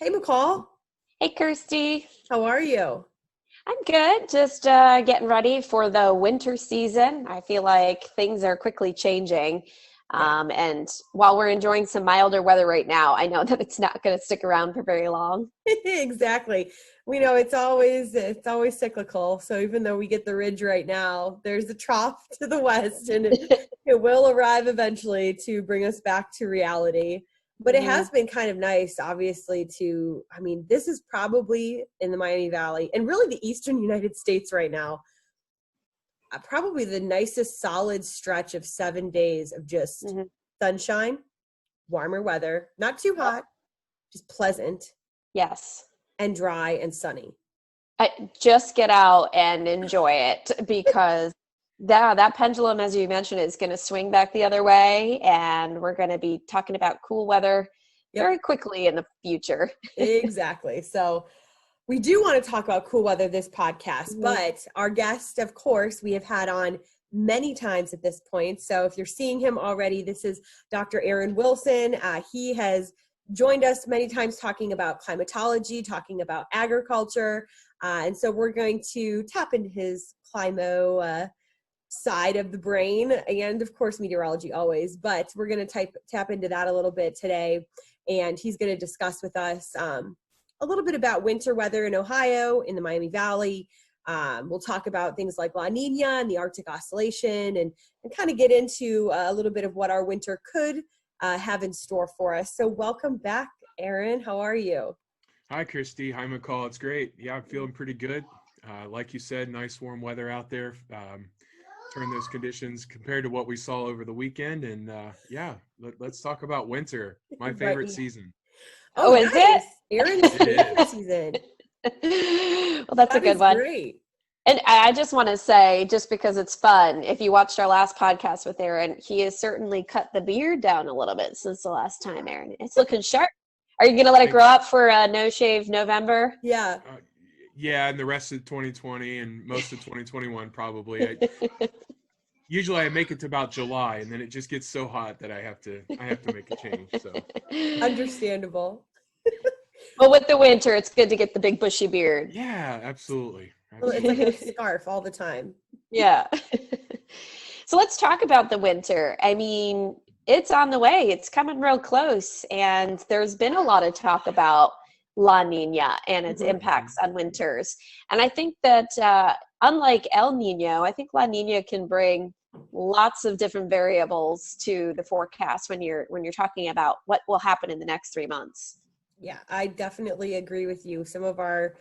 Hey, McCall. Hey, Kirstie. How are you? I'm good. Just getting ready for the winter season. I feel like things are quickly changing. Yeah, And while we're enjoying some milder weather right now, I know that it's not going to stick around for very long. exactly. We know it's always cyclical. So even though we get the ridge right now, there's a trough to the west, and it will arrive eventually to bring us back to reality. But it Mhm. has been kind of nice, obviously, this is probably in the Miami Valley and really the eastern United States right now, probably the nicest solid stretch of 7 days of just Mhm. sunshine, warmer weather, not too Yep. hot, just pleasant Yes. and dry and sunny. Just get out and enjoy it because that pendulum, as you mentioned, is going to swing back the other way, and we're going to be talking about cool weather Yep, very quickly in the future. exactly. So we do want to talk about cool weather this podcast, Mhm. but our guest, of course, we have had on many times at this point. So if you're seeing him already, this is Dr. Aaron Wilson. He has joined us many times talking about climatology, talking about agriculture. And so we're going to tap into his climo side of the brain and of course meteorology always, but we're going to tap into that a little bit today, and he's going to discuss with us a little bit about winter weather in Ohio, in the Miami Valley. We'll talk about things like La Nina and the Arctic Oscillation, and kind of get into a little bit of what our winter could have in store for us. So welcome back, Aaron. How are you? Hi, Kirstie. Hi, McCall. It's great. Yeah, I'm feeling pretty good. Like you said, nice warm weather out there. Turn those conditions compared to what we saw over the weekend. And yeah, let's talk about winter, my Right. favorite season. Oh, Oh, is it? nice. Aaron's It favorite is. season. Well, that's a That good is one. great. And I just want to say, just because it's fun, if you watched our last podcast with Aaron, he has certainly cut the beard down a little bit since the last time, Aaron. It's looking sharp. Are you going to let it Thank grow up for No Shave November? Yeah. uh, yeah, and the rest of 2020 and most of 2021 probably. Usually I make it to about July, and then it just gets so hot that I have to make a change. So Understandable. Well, with the winter, it's good to get the big bushy beard. yeah, absolutely, Well, it's like a absolutely. scarf all the time. Yeah. So let's talk about the winter. I mean, it's on the way. It's coming real close. And there's been a lot of talk about La Nina and its Hmm. Mhm. impacts on winters. And I think that unlike El Nino, I think La Nina can bring lots of different variables to the forecast when you're talking about what will happen in the next 3 months. Yeah, I definitely agree with you. Some of our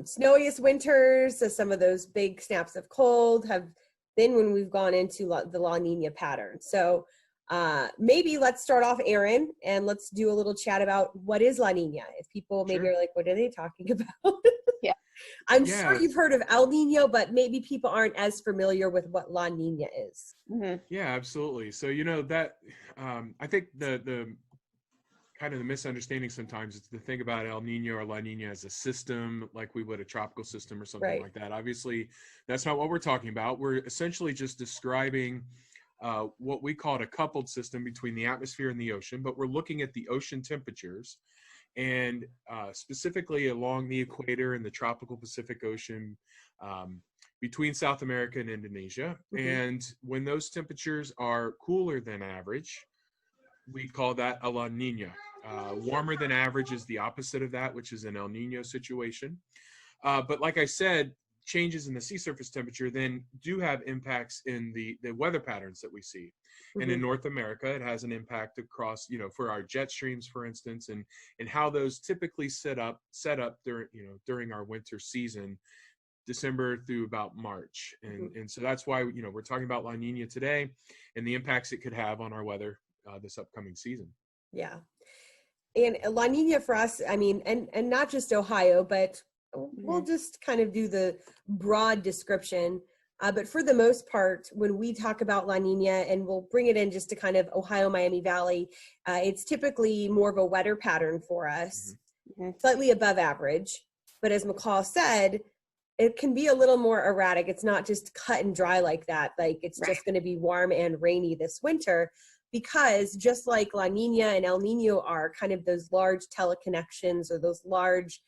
snowiest winters, some of those big snaps of cold have been when we've gone into the La Nina pattern. So maybe let's start off, Aaron, and let's do a little chat about what is La Nina. If people maybe Sure. are like, what are they talking about? Yeah. I'm sure Yeah, you've heard of El Nino, but maybe people aren't as familiar with what La Nina is. Hmm. yeah, absolutely. So that I think the kind of the misunderstanding sometimes is to think about El Nino or La Nina as a system, like we would a tropical system or something Right. like that. Obviously, that's not what we're talking about. We're essentially just describing what we call a coupled system between the atmosphere and the ocean, but we're looking at the ocean temperatures and specifically along the equator and the tropical Pacific Ocean um, between South America and Indonesia. Hmm. And when those temperatures are cooler than average, we call that a La Nina. Warmer than average is the opposite of that, which is an El Nino situation. But like I said, changes in the sea surface temperature then do have impacts in the weather patterns that we see. And in Hmm. North America, it has an impact across, for our jet streams, for instance, and how those typically set up during our winter season, December through about March. And Hmm. and so that's why we're talking about La Nina today and the impacts it could have on our weather this upcoming season. Yeah. And La Nina for us, I mean, and not just Ohio, but we'll Hmm. just kind of do the broad description. But for the most part, when we talk about La Nina, and we'll bring it in just to kind of Ohio, Miami Valley, it's typically more of a wetter pattern for us, Mhm. Hmm. slightly above average. But as McCall said, it can be a little more erratic. It's not just cut and dry like that. Like it's Right. just going to be warm and rainy this winter. because just like La Nina and El Nino are kind of those large teleconnections, or those large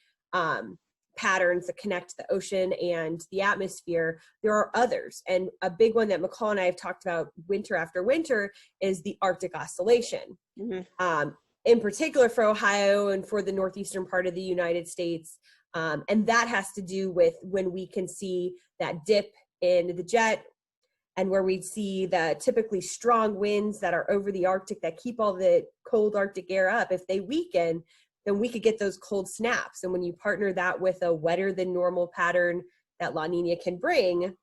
patterns that connect the ocean and the atmosphere, there are others. And a big one that McCall and I have talked about winter after winter is the Arctic Oscillation. In particular for Ohio and for the northeastern part of the United States. And that has to do with when we can see that dip in the jet, and where we see the typically strong winds that are over the Arctic that keep all the cold Arctic air up. If they weaken, then we could get those cold snaps. And when you partner that with a wetter than normal pattern that La Nina can bring,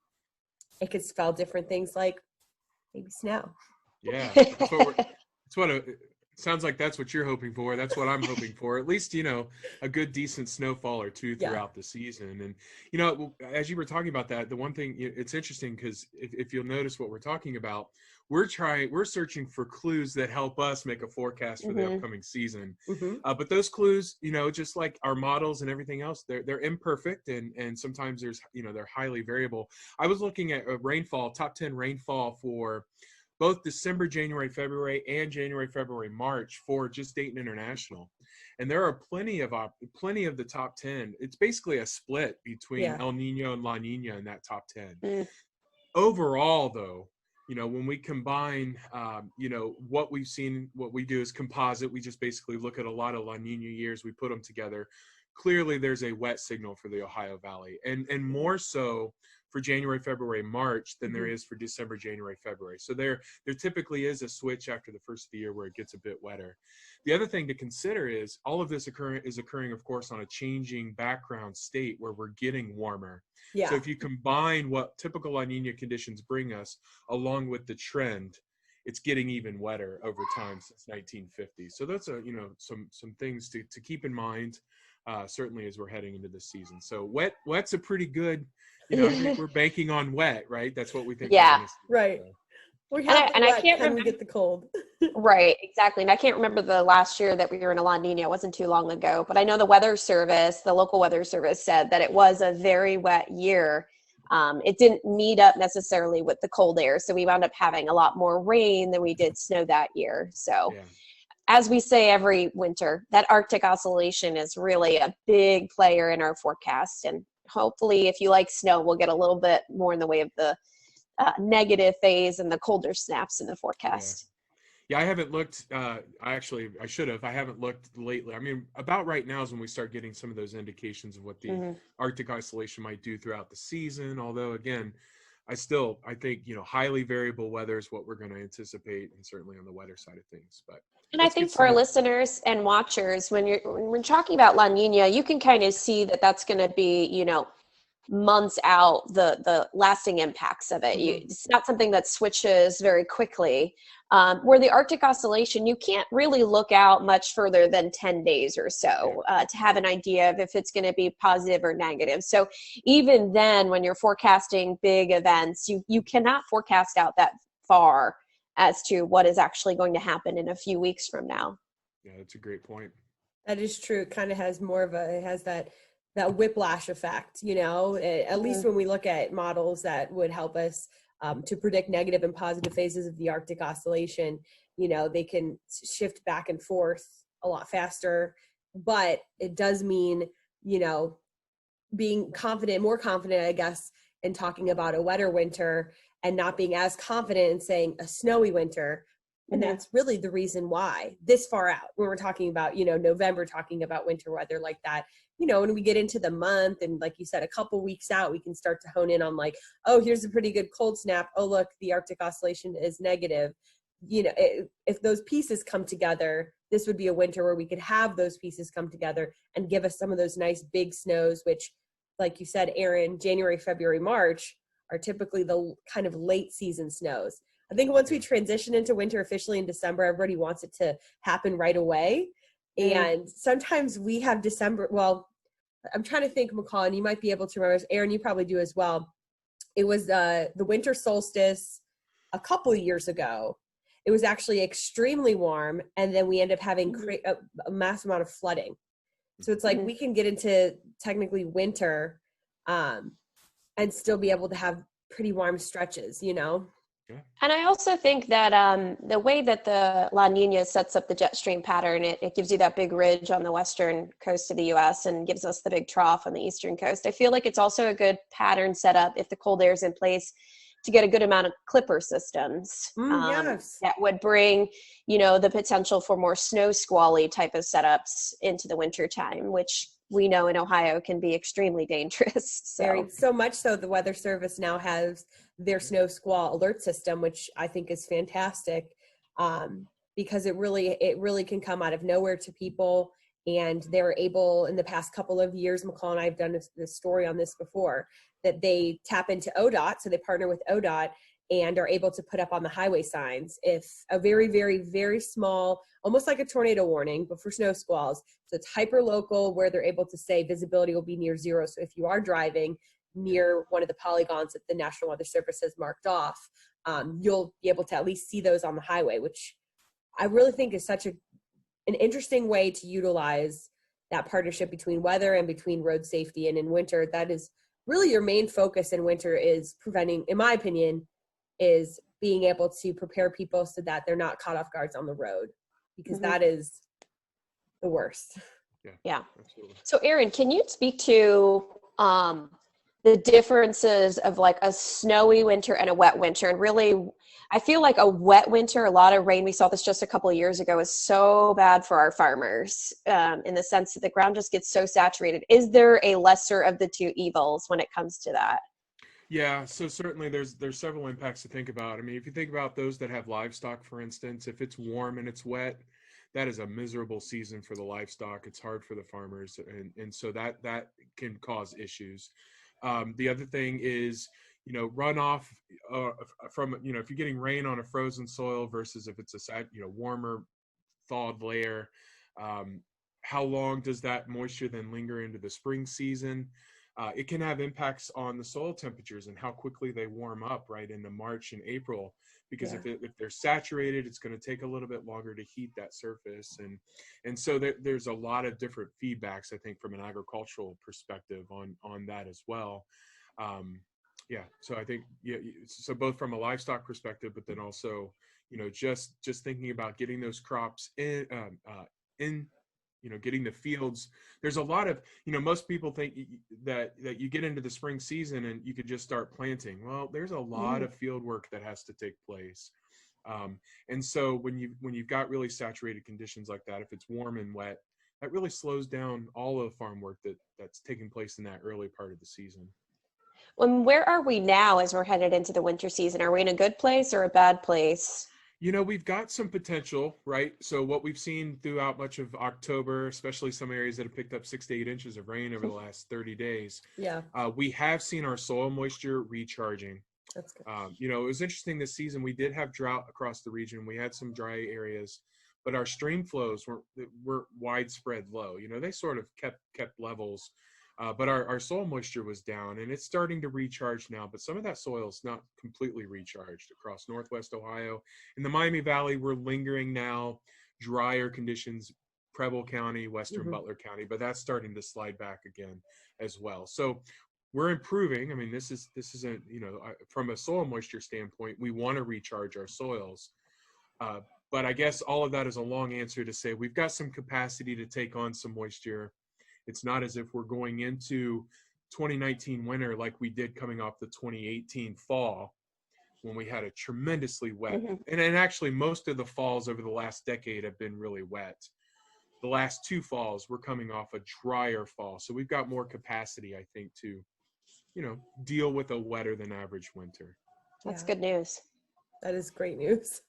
it could spell different things like maybe snow. Yeah, sounds like that's what you're hoping for. That's what I'm hoping for. At least, a good decent snowfall or two throughout the season. And, as you were talking about that, the one thing, it's interesting because if you'll notice what we're talking about, we're searching for clues that help us make a forecast for the upcoming season. But those clues, just like our models and everything else, they're imperfect, and sometimes they're highly variable. I was looking at top 10 rainfall for both December, January, February, and January, February, March for just Dayton International. And there are plenty of the top 10. It's basically a split between El Nino and La Nina in that top 10. Overall, though, when we combine, what we've seen, what we do is composite. We just basically look at a lot of La Nina years. We put them together. Clearly, there's a wet signal for the Ohio Valley, and more so for January, February, March than there is for December, January, February. So there typically is a switch after the first of the year where it gets a bit wetter. The other thing to consider is all of this is occurring, of course, on a changing background state where we're getting warmer. So if you combine what typical La Nina conditions bring us along with the trend, it's getting even wetter over time since 1950. So that's some things to keep in mind, certainly as we're heading into this season. So wet's a pretty good, I think we're banking on wet, right? That's what we think. Yeah, right. So. We have and I can't remember, we get the cold. Right, exactly. And I can't remember the last year that we were in a La Nina. It wasn't too long ago, but I know the local weather service said that it was a very wet year. It didn't meet up necessarily with the cold air, so we wound up having a lot more rain than we did snow that year. So as we say every winter, that Arctic Oscillation is really a big player in our forecast. And hopefully, if you like snow, we'll get a little bit more in the way of the negative phase and the colder snaps in the forecast. Yeah, I haven't looked. I should have. I haven't looked lately. I mean, about right now is when we start getting some of those indications of what the Arctic Oscillation might do throughout the season. Although, again, I think highly variable weather is what we're going to anticipate, and certainly on the wetter side of things. But and I think for our listeners and watchers, when we're talking about La Nina, you can kind of see that that's going to be months out, the lasting impacts of it. It's not something that switches very quickly. Where the Arctic Oscillation, you can't really look out much further than 10 days or so to have an idea of if it's going to be positive or negative. So even then, when you're forecasting big events, you cannot forecast out that far as to what is actually going to happen in a few weeks from now. Yeah, that's a great point. That is true. It kind of has that whiplash effect, at least when we look at models that would help us to predict negative and positive phases of the Arctic Oscillation. They can shift back and forth a lot faster, but it does mean, being more confident, I guess, in talking about a wetter winter and not being as confident in saying a snowy winter. And that's really the reason why this far out, when we're talking about, November, talking about winter weather like that, when we get into the month and like you said, a couple weeks out, we can start to hone in on like, oh, here's a pretty good cold snap. Oh, look, the Arctic Oscillation is negative. If those pieces come together, this would be a winter where we could have those pieces come together and give us some of those nice big snows, which, like you said, Aaron, January, February, March are typically the kind of late season snows. I think once we transition into winter officially in December, everybody wants it to happen right away. And sometimes we have December. Well, I'm trying to think, McCall, and you might be able to remember. Aaron, you probably do as well. It was the winter solstice a couple of years ago. It was actually extremely warm, and then we end up having a massive amount of flooding. So it's like we can get into technically winter and still be able to have pretty warm stretches, Yeah. And I also think that the way that the La Nina sets up the jet stream pattern, it gives you that big ridge on the western coast of the U.S. and gives us the big trough on the eastern coast. I feel like it's also a good pattern setup if the cold air is in place to get a good amount of clipper systems Yes. that would bring, the potential for more snow squally type of setups into the winter time, which we know in Ohio can be extremely dangerous. So much so the Weather Service now has their snow squall alert system, which I think is fantastic, because it really can come out of nowhere to people, and they're able, in the past couple of years, McCall and I have done this story on this before, that they tap into ODOT, so they partner with ODOT and are able to put up on the highway signs if a very, very, very small, almost like a tornado warning, but for snow squalls. So it's hyper local, where they're able to say visibility will be near zero. So if you are driving near one of the polygons that the National Weather Service has marked off, you'll be able to at least see those on the highway, which I really think is such an interesting way to utilize that partnership between weather and between road safety. And in winter, that is really your main focus in winter, is preventing, in my opinion, is being able to prepare people so that they're not caught off guards on the road, because that is the worst. Yeah. Absolutely. So Erin, can you speak to the differences of like a snowy winter and a wet winter? And really, I feel like a wet winter, a lot of rain, we saw this just a couple of years ago, is so bad for our farmers, in the sense that the ground just gets so saturated. Is there a lesser of the two evils when it comes to that? Yeah, so certainly there's several impacts to think about. I mean, if you think about those that have livestock, for instance, if it's warm and it's wet, that is a miserable season for the livestock. It's hard for the farmers, and so that can cause issues. The other thing is, runoff from, if you're getting rain on a frozen soil versus if it's a warmer thawed layer. How long does that moisture then linger into the spring season? It can have impacts on the soil temperatures and how quickly they warm up right into March and April, because if they're saturated, it's going to take a little bit longer to heat that surface. And so there's a lot of different feedbacks, I think, from an agricultural perspective on that as well. So I think, so both from a livestock perspective, but then also, just thinking about getting those crops in, getting the fields. There's a lot of, most people think that you get into the spring season and you could just start planting. Well, there's a lot of field work that has to take place. And so when you've got really saturated conditions like that, if it's warm and wet, that really slows down all of the farm work that's taking place in that early part of the season. Well, where are we now as we're headed into the winter season? Are we in a good place or a bad place? We've got some potential, right? So what we've seen throughout much of October, especially some areas that have picked up 6 to 8 inches of rain over the last 30 days. Yeah. We have seen our soil moisture recharging. That's good. It was interesting this season. We did have drought across the region. We had some dry areas, but our stream flows were widespread low. They sort of kept levels. But our soil moisture was down, and it's starting to recharge now. But some of that soil is not completely recharged across Northwest Ohio. In the Miami Valley, we're lingering now drier conditions, Preble County, Western Butler County, but that's starting to slide back again as well. So we're improving. I mean, this isn't, from a soil moisture standpoint, we want to recharge our soils. But I guess all of that is a long answer to say we've got some capacity to take on some moisture. It's not as if we're going into 2019 winter like we did coming off the 2018 fall, when we had a tremendously wet, and actually most of the falls over the last decade have been really wet. The last 2 falls, we're coming off a drier fall. So we've got more capacity, I think, to, deal with a wetter than average winter. That's good news. That is great news.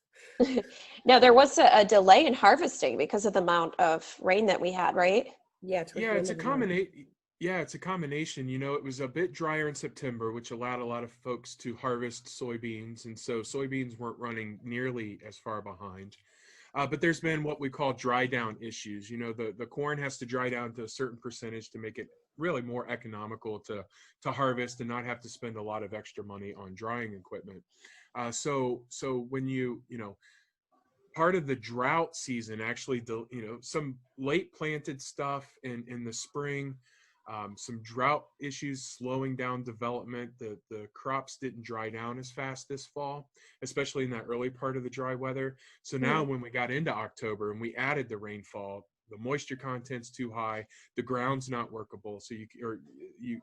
Now, there was a delay in harvesting because of the amount of rain that we had, right? Yeah, it's a combination. Yeah, it's a combination. It was a bit drier in September, which allowed a lot of folks to harvest soybeans, and so soybeans weren't running nearly as far behind. But there's been what we call dry down issues. The corn has to dry down to a certain percentage to make it really more economical to harvest and not have to spend a lot of extra money on drying equipment. So when part of the drought season, actually, some late planted stuff in the spring, some drought issues slowing down development. The crops didn't dry down as fast this fall, especially in that early part of the dry weather. So now when we got into October and we added the rainfall, the moisture content's too high, the ground's not workable, so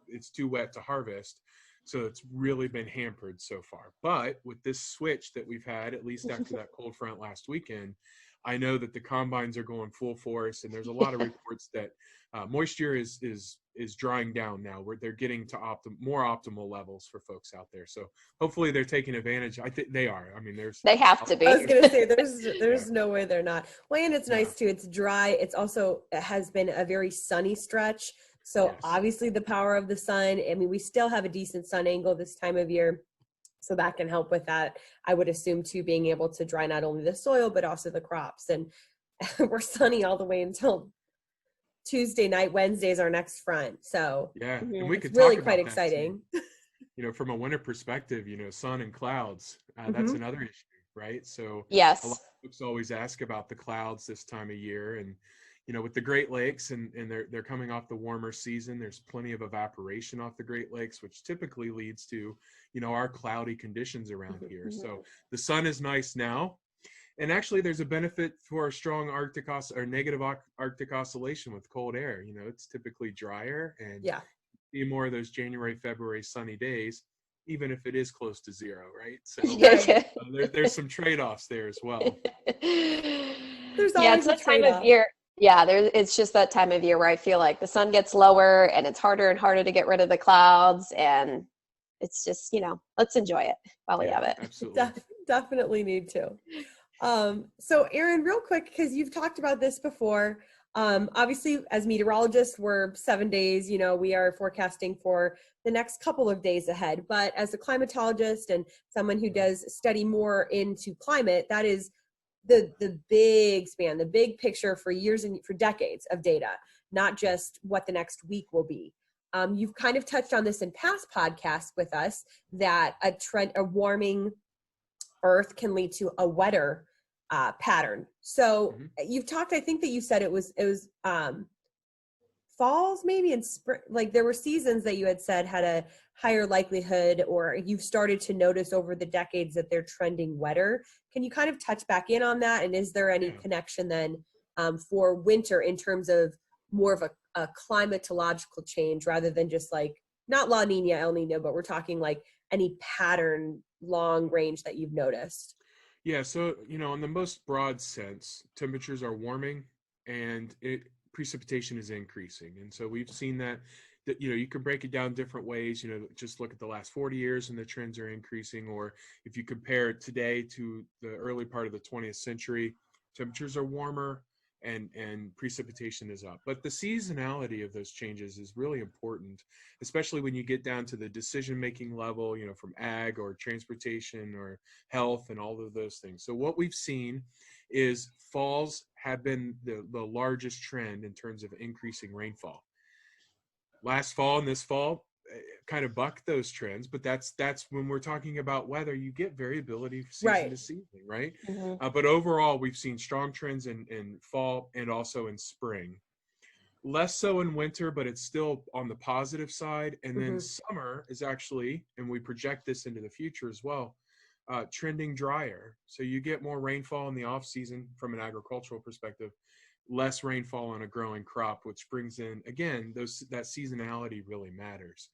it's too wet to harvest. So it's really been hampered so far. But with this switch that we've had, at least after that cold front last weekend, I know that the combines are going full force, and there's a lot of reports that moisture is drying down now, where they're getting to more optimal levels for folks out there. So hopefully they're taking advantage. I think they are. I mean, they have to be. I was gonna say there's no way they're not. Well, and it's nice too. It's dry. It has been a very sunny stretch. So obviously the power of the sun. I mean, we still have a decent sun angle this time of year, so that can help with that. I would assume too, being able to dry not only the soil but also the crops. And we're sunny all the way until Tuesday night. Wednesday is our next front. So and we could it's really talk quite about exciting. From a winter perspective, sun and clouds, that's another issue, right? So a lot of folks always ask about the clouds this time of year, and with the Great Lakes and they're coming off the warmer season, there's plenty of evaporation off the Great Lakes, which typically leads to our cloudy conditions around here. So the sun is nice now. And actually, there's a benefit for a strong negative Arctic oscillation with cold air. It's typically drier, and see more of those January, February sunny days, even if it is close to zero, right? So there's some trade-offs there as well. There's always it's that time of year. It's just that time of year where I feel like the sun gets lower and it's harder and harder to get rid of the clouds, and it's just let's enjoy it while we have it. Absolutely. Definitely need to. So Erin, real quick, because you've talked about this before, obviously as meteorologists, we're 7 days, we are forecasting for the next couple of days ahead, but as a climatologist and someone who does study more into climate, that is the big span, the big picture for years and for decades of data, not just what the next week will be. You've kind of touched on this in past podcasts with us, that a warming Earth can lead to a wetter pattern. So you've talked, I think that you said it was falls maybe in spring, like there were seasons that you had said had a higher likelihood, or you've started to notice over the decades that they're trending wetter. Can you kind of touch back in on that? And is there any connection then for winter in terms of more of a climatological change rather than just like, not La Nina, El Nino, but we're talking like any pattern long range that you've noticed? Yeah, so, in the most broad sense, temperatures are warming and precipitation is increasing. And so we've seen that you can break it down different ways, just look at the last 40 years and the trends are increasing. Or if you compare today to the early part of the 20th century, temperatures are warmer and precipitation is up. But the seasonality of those changes is really important, especially when you get down to the decision-making level, from ag or transportation or health and all of those things. So what we've seen is falls have been the largest trend in terms of increasing rainfall. Last fall and this fall kind of buck those trends, but that's when we're talking about weather, you get variability season to season, right? But overall, we've seen strong trends in fall and also in spring. Less so in winter, but it's still on the positive side. And then summer is actually, and we project this into the future as well, trending drier. So you get more rainfall in the off season from an agricultural perspective, less rainfall on a growing crop, which brings in, again, that seasonality really matters.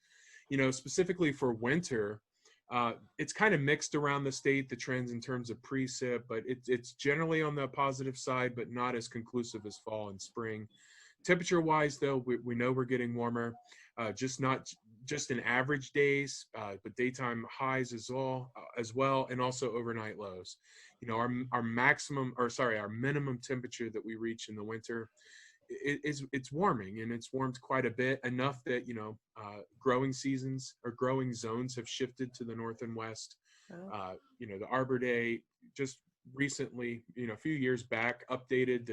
Specifically for winter, it's kind of mixed around the state, the trends in terms of precip, but it's generally on the positive side, but not as conclusive as fall and spring. Temperature wise, though, we know we're getting warmer, not just in average days, but daytime highs as well, and also overnight lows. Our minimum temperature that we reach in the winter it's warming, and it's warmed quite a bit, enough that growing seasons or growing zones have shifted to the north and west. The Arbor Day just recently, a few years back, updated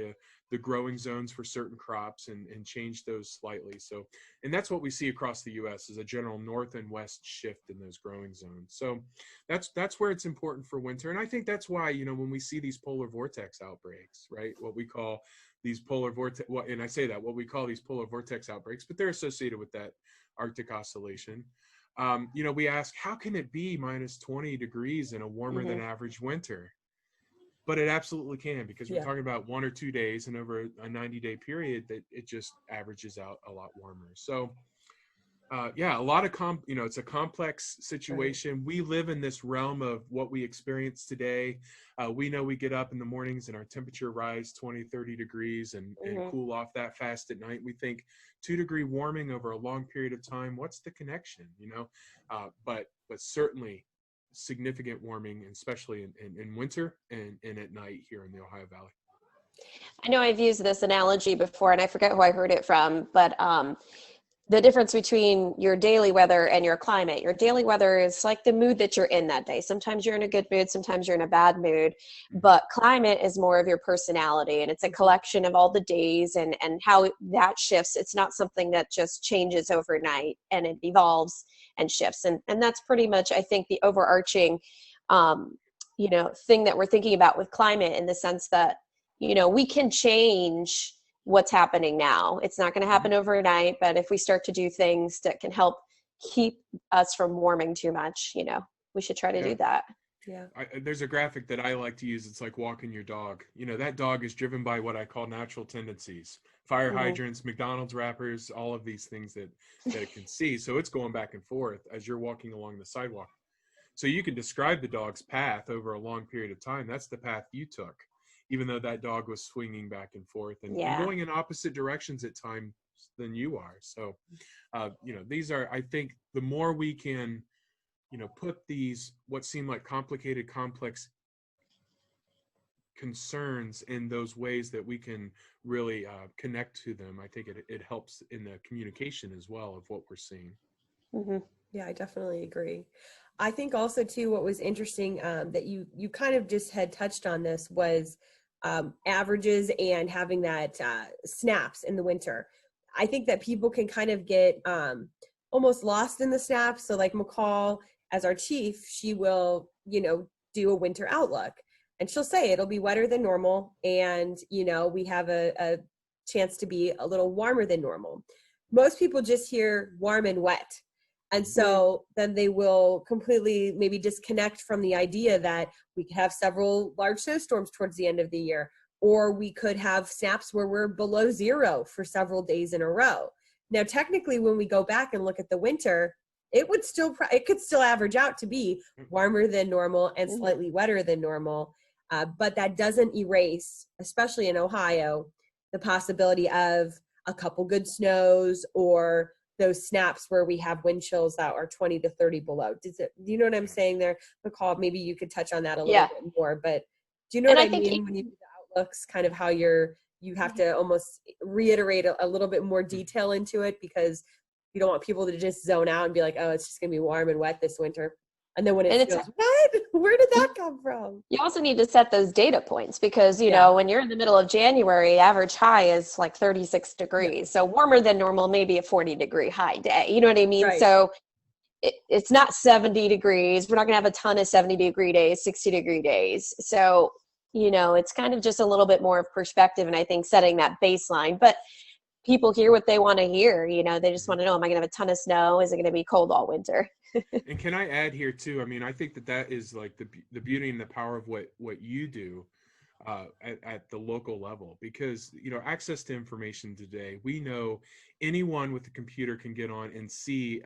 the growing zones for certain crops and changed those slightly. So, and that's what we see across the U.S. is a general north and west shift in those growing zones. So that's where it's important for winter. And I think that's why, when we see these polar vortex outbreaks, right, what we call these polar vortex, and I say that, what we call these polar vortex outbreaks, but they're associated with that Arctic Oscillation. We ask, how can it be minus 20 degrees in a warmer than average winter? But it absolutely can, because we're talking about 1 or 2 days, and over a 90-day period, that it just averages out a lot warmer. So a lot of it's a complex situation. Right. We live in this realm of what we experience today. We know we get up in the mornings and our temperature rise 20, 30 degrees and cool off that fast at night. We think 2-degree warming over a long period of time, what's the connection, but certainly significant warming, especially in winter and at night here in the Ohio Valley. I know I've used this analogy before, and I forget who I heard it from, but the difference between your daily weather and your climate. Your daily weather is like the mood that you're in that day. Sometimes you're in a good mood, sometimes you're in a bad mood, but climate is more of your personality, and it's a collection of all the days and how that shifts. It's not something that just changes overnight, and it evolves and shifts. And that's pretty much, I think, the overarching, thing that we're thinking about with climate, in the sense that, we can change what's happening now. It's not going to happen overnight, but if we start to do things that can help keep us from warming too much, we should try to do that. Yeah. There's a graphic that I like to use. It's like walking your dog. That dog is driven by what I call natural tendencies: fire hydrants, McDonald's wrappers, all of these things that it can see. So it's going back and forth as you're walking along the sidewalk. So you can describe the dog's path over a long period of time. That's the path you took, even though that dog was swinging back and forth and going in opposite directions at times than you are. So, these are, I think, the more we can, put these, what seem like complicated, complex concerns in those ways that we can really connect to them, I think it helps in the communication as well of what we're seeing. Yeah, I definitely agree. I think also too, what was interesting that you kind of just had touched on this was averages and having that snaps in the winter. I think that people can kind of get almost lost in the snaps. So like McCall, as our chief, she will, do a winter outlook, and she'll say it'll be wetter than normal, and we have a chance to be a little warmer than normal. Most people just hear warm and wet. And so then they will completely maybe disconnect from the idea that we could have several large snowstorms towards the end of the year, or we could have snaps where we're below zero for several days in a row. Now, technically, when we go back and look at the winter, it could still average out to be warmer than normal and slightly wetter than normal. But that doesn't erase, especially in Ohio, the possibility of a couple good snows or those snaps where we have wind chills that are 20 to 30 below. Do you know what I'm saying there, McCall? Maybe you could touch on that a little bit more, but do you know what I mean when you do the outlooks, kind of how you have to almost reiterate a little bit more detail into it, because you don't want people to just zone out and be like, oh, it's just going to be warm and wet this winter. And then when it snows, what? Where did that come from? You also need to set those data points, because, when you're in the middle of January, average high is like 36 degrees. Yeah. So warmer than normal, maybe a 40-degree high day. You know what I mean? Right. So it's not 70 degrees. We're not going to have a ton of 70-degree days, 60-degree days. So, it's kind of just a little bit more of perspective, and I think setting that baseline. But people hear what they want to hear. They just want to know, am I going to have a ton of snow? Is it going to be cold all winter? And can I add here too? I mean, I think that is like the beauty and the power of what you do at the local level, because access to information today. We know anyone with a computer can get on and see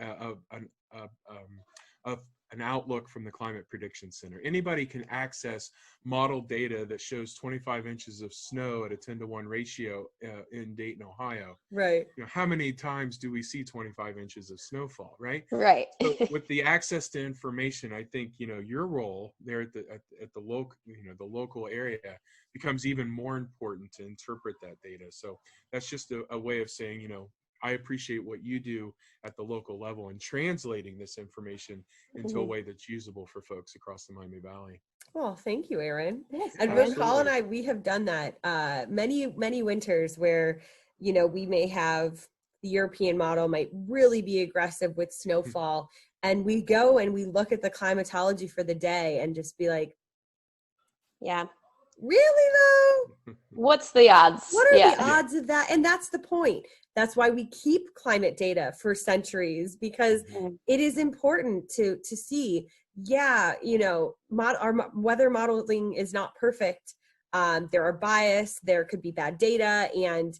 an outlook from the Climate Prediction Center. Anybody can access model data that shows 25 inches of snow at a 10-to-1 ratio in Dayton, Ohio. Right. How many times do we see 25 inches of snowfall, right? Right. So with the access to information, I think, your role there at the local, the local area becomes even more important to interpret that data. So that's just a way of saying, I appreciate what you do at the local level and translating this information into a way that's usable for folks across the Miami Valley. Well, thank you, Aaron. Yes, and McCall and I, we have done that many winters where, we may have the European model might really be aggressive with snowfall. And we go and we look at the climatology for the day and just be like, yeah, Really though? What's the odds? What are Yeah. the odds of that? And that's the point. That's why we keep climate data for centuries, because it is important to see, yeah, you know, our weather modeling is not perfect. There are bias, there could be bad data, and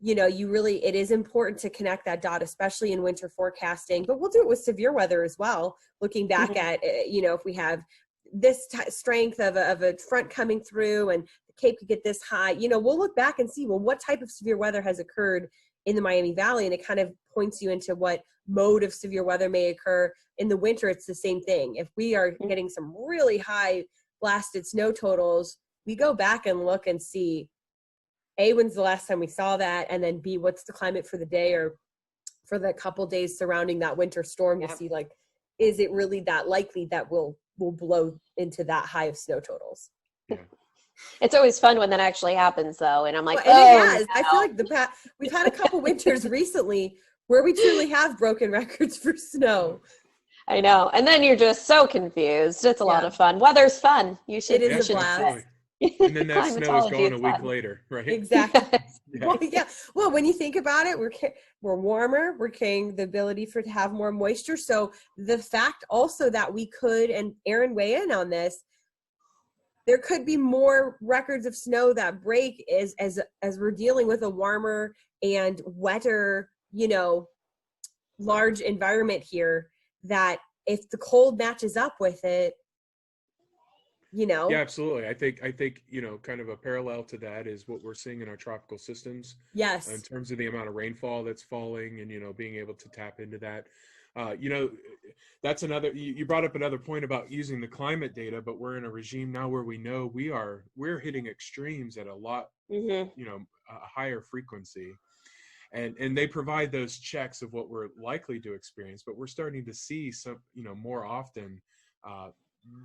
you know, it is important to connect that dot, especially in winter forecasting, but we'll do it with severe weather as well. Looking back at, you know, if we have this strength of a front coming through and the Cape could get this high, you know, we'll look back and see, well, what type of severe weather has occurred in the Miami Valley? And it kind of points you into what mode of severe weather may occur. In the winter, it's the same thing. If we are getting some really high blasted snow totals, we go back and look and see, A, when's the last time we saw that? And then B, what's the climate for the day or for the couple days surrounding that winter storm to see, like, is it really that likely that we'll blow into that high of snow totals? Yeah. It's always fun when that actually happens, though. And I'm like, well, and oh, it has. no. I feel like we've had a couple winters recently where we truly have broken records for snow. I know. And then you're just so confused. It's a lot of fun. Weather's fun. You should. It is a blast. And then that snow is gone a week later, right? Exactly. Well, yeah. Well, when you think about it, we're warmer. We're carrying the ability to have more moisture. So the fact also that we could, and Aaron, weigh in on this, there could be more records of snow that break as we're dealing with a warmer and wetter, you know, large environment here, that if the cold matches up with it, you know. Yeah, absolutely. I think, you know, kind of a parallel to that is what we're seeing in our tropical systems. Yes. In terms of the amount of rainfall that's falling and, you know, being able to tap into that. You know, that's you brought up another point about using the climate data, but we're in a regime now where we know we're hitting extremes at a lot, you know, a higher frequency. And they provide those checks of what we're likely to experience, but we're starting to see some, you know, more often,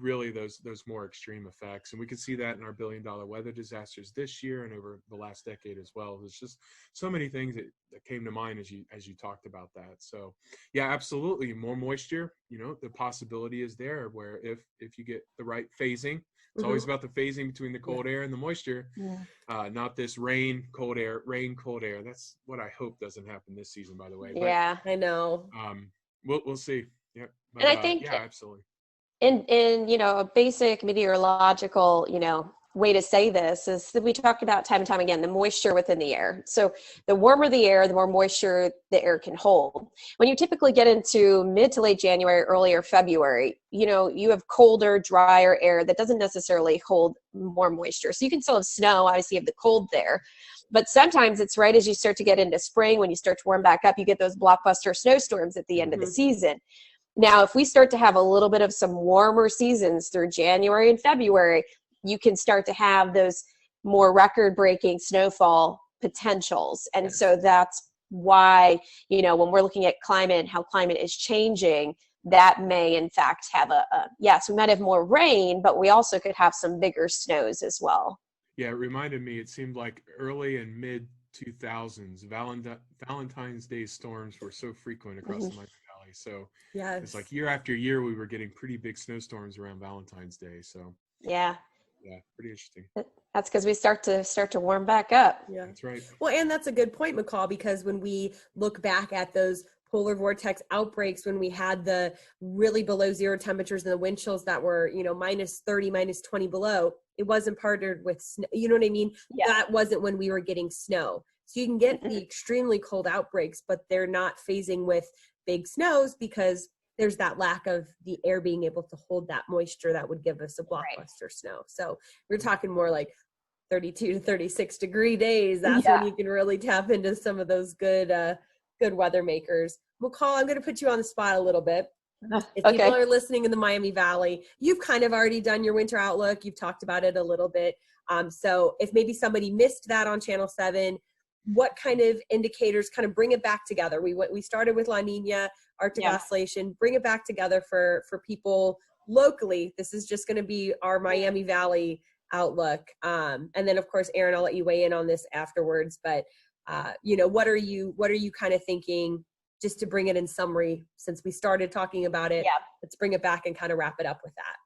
really those more extreme effects. And we can see that in our billion-dollar weather disasters this year and over the last decade as well. There's just so many things that came to mind as you talked about that. So yeah, absolutely, more moisture, you know, the possibility is there where if you get the right phasing, it's always about the phasing between the cold air and the moisture, not this rain, cold air. That's what I hope doesn't happen this season, by the way. Yeah, but, I know. We'll see. Yeah, but, and I think yeah, absolutely. In you know, a basic meteorological, you know, way to say this is that we talk about time and time again the moisture within the air. So the warmer the air, the more moisture the air can hold. When you typically get into mid to late January, earlier February, you know, you have colder, drier air that doesn't necessarily hold more moisture. So you can still have snow, obviously you have the cold there. But sometimes it's right as you start to get into spring, when you start to warm back up, you get those blockbuster snowstorms at the end of the season. Now, if we start to have a little bit of some warmer seasons through January and February, you can start to have those more record-breaking snowfall potentials. And so that's why, you know, when we're looking at climate and how climate is changing, that may in fact have yes, we might have more rain, but we also could have some bigger snows as well. Yeah, it reminded me, it seemed like early and mid 2000s, Valentine's Day storms were so frequent across the Miami Valley. So it's like year after year, we were getting pretty big snowstorms around Valentine's Day. So yeah, pretty interesting. That's because we start to warm back up. Yeah, that's right. Well, and that's a good point, McCall, because when we look back at those polar vortex outbreaks, when we had the really below zero temperatures and the wind chills that were, you know, minus 30, minus 20 below, it wasn't partnered with snow. You know what I mean? Yeah. That wasn't when we were getting snow. So you can get the extremely cold outbreaks, but they're not phasing with big snows because there's that lack of the air being able to hold that moisture that would give us a blockbuster snow. So we're talking more like 32 to 36 degree days. That's when you can really tap into some of those good weather makers. McCall, I'm going to put you on the spot a little bit. If people are listening in the Miami Valley, you've kind of already done your winter outlook. You've talked about it a little bit. So if maybe somebody missed that on Channel 7, what kind of indicators kind of bring it back together? We started with La Nina, Arctic Oscillation, bring it back together for people locally. This is just going to be our Miami Valley outlook. And then of course, Aaron, I'll let you weigh in on this afterwards, but you know, what are you kind of thinking, just to bring it in summary, since we started talking about it? Let's bring it back and kind of wrap it up with that.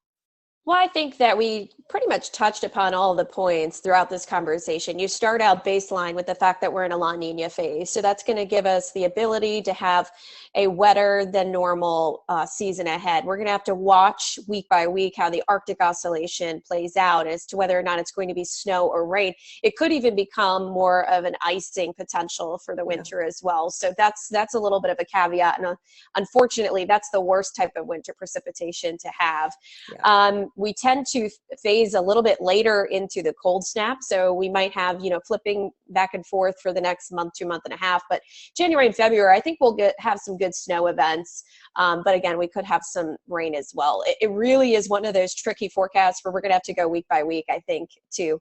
Well, I think that we pretty much touched upon all the points throughout this conversation. You start out baseline with the fact that we're in a La Nina phase. So that's going to give us the ability to have a wetter than normal season ahead. We're going to have to watch week by week how the Arctic Oscillation plays out as to whether or not it's going to be snow or rain. It could even become more of an icing potential for the winter as well. So that's a little bit of a caveat. And unfortunately, that's the worst type of winter precipitation to have. Yeah. We tend to phase a little bit later into the cold snap. So we might have, flipping back and forth for the next month to month and a half. But January and February, I think we'll have some good snow events. But again, we could have some rain as well. It really is one of those tricky forecasts where we're going to have to go week by week, I think, to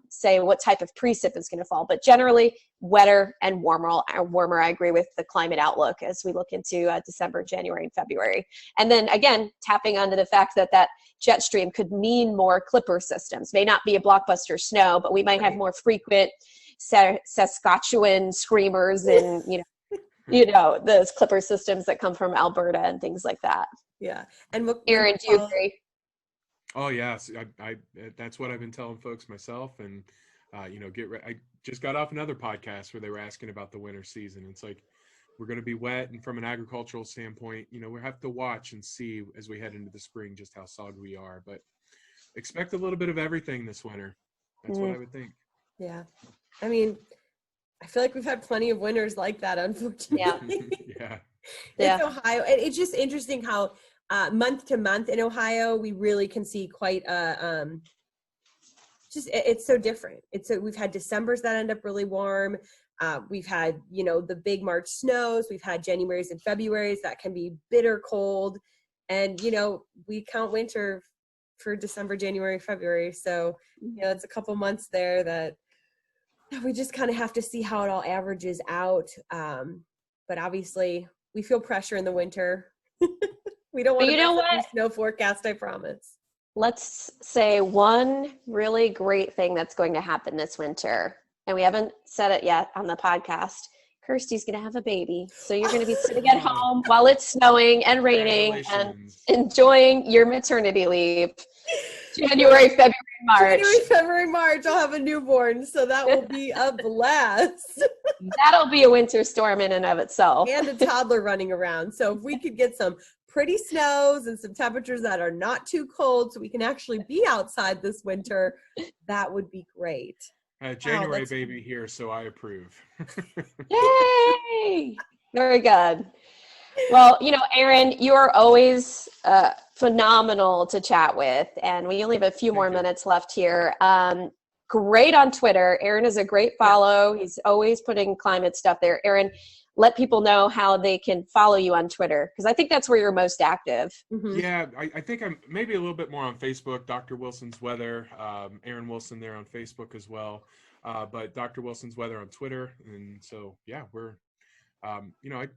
say what type of precip is going to fall. But generally, wetter and warmer. I agree with the climate outlook as we look into December, January, and February. And then again, tapping onto the fact that jet stream could mean more clipper systems. May not be a blockbuster snow, but we might have more frequent Saskatchewan screamers and, those clipper systems that come from Alberta and things like that. Yeah. And Aaron, do you agree? Oh yes, I that's what I've been telling folks myself, and get ready. I just got off another podcast where they were asking about the winter season. It's like we're going to be wet, and from an agricultural standpoint, we have to watch and see as we head into the spring just how soggy we are. But expect a little bit of everything this winter. That's what I would think. Yeah, I mean, I feel like we've had plenty of winters like that, unfortunately. Yeah. It's Ohio. It's just interesting how month to month in Ohio, we really can see quite it's so different. We've had Decembers that end up really warm. We've had, the big March snows. We've had Januaries and Februaries that can be bitter cold. And, we count winter for December, January, February. So, it's a couple months there that we just kind of have to see how it all averages out. But obviously we feel pressure in the winter. We don't want to mess up the snow forecast, I promise. Let's say one really great thing that's going to happen this winter, and we haven't said it yet on the podcast. Kirstie's going to have a baby. So you're going to be sitting at home while it's snowing and raining and enjoying your maternity leave. January, February, March. January, February, March, I'll have a newborn. So that will be a blast. That'll be a winter storm in and of itself. And a toddler running around. So if we could get some pretty snows and some temperatures that are not too cold so we can actually be outside this winter, that would be great. January baby here, so I approve. Yay! Very good. Well, Aaron, you are always phenomenal to chat with, and we only have a few more minutes left here. Great on Twitter. Aaron is a great follow. He's always putting climate stuff there. Aaron, let people know how they can follow you on Twitter, because I think that's where you're most active. Mm-hmm. Yeah, I think I'm maybe a little bit more on Facebook, Dr. Wilson's Weather, Aaron Wilson there on Facebook as well, but Dr. Wilson's Weather on Twitter. And so, we're, I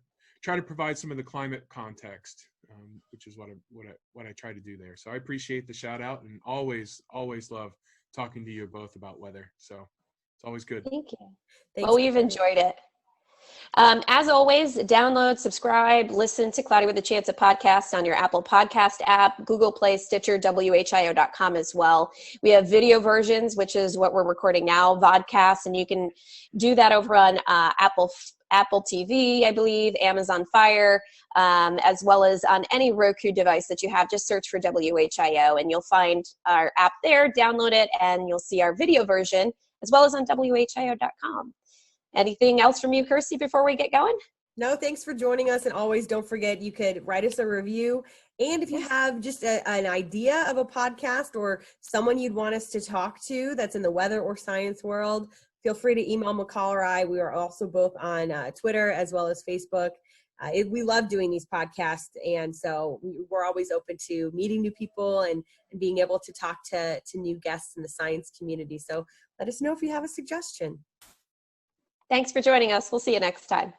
try to provide some of the climate context, which is what I try to do there. So I appreciate the shout out, and always love talking to you both about weather. So it's always good. Thank you. Well, we've enjoyed it. As always, download, subscribe, listen to Cloudy with a Chance of Podcast on your Apple Podcast app, Google Play, Stitcher, WHIO.com as well. We have video versions, which is what we're recording now, vodcasts, and you can do that over on Apple TV, I believe, Amazon Fire, as well as on any Roku device that you have. Just search for WHIO, and you'll find our app there, download it, and you'll see our video version, as well as on WHIO.com. Anything else from you, Kirstie, before we get going? No, thanks for joining us. And always don't forget, you could write us a review. And if you have just an idea of a podcast or someone you'd want us to talk to that's in the weather or science world, feel free to email McCall or I. We are also both on Twitter as well as Facebook. We love doing these podcasts. And so we're always open to meeting new people and being able to talk to new guests in the science community. So let us know if you have a suggestion. Thanks for joining us. We'll see you next time.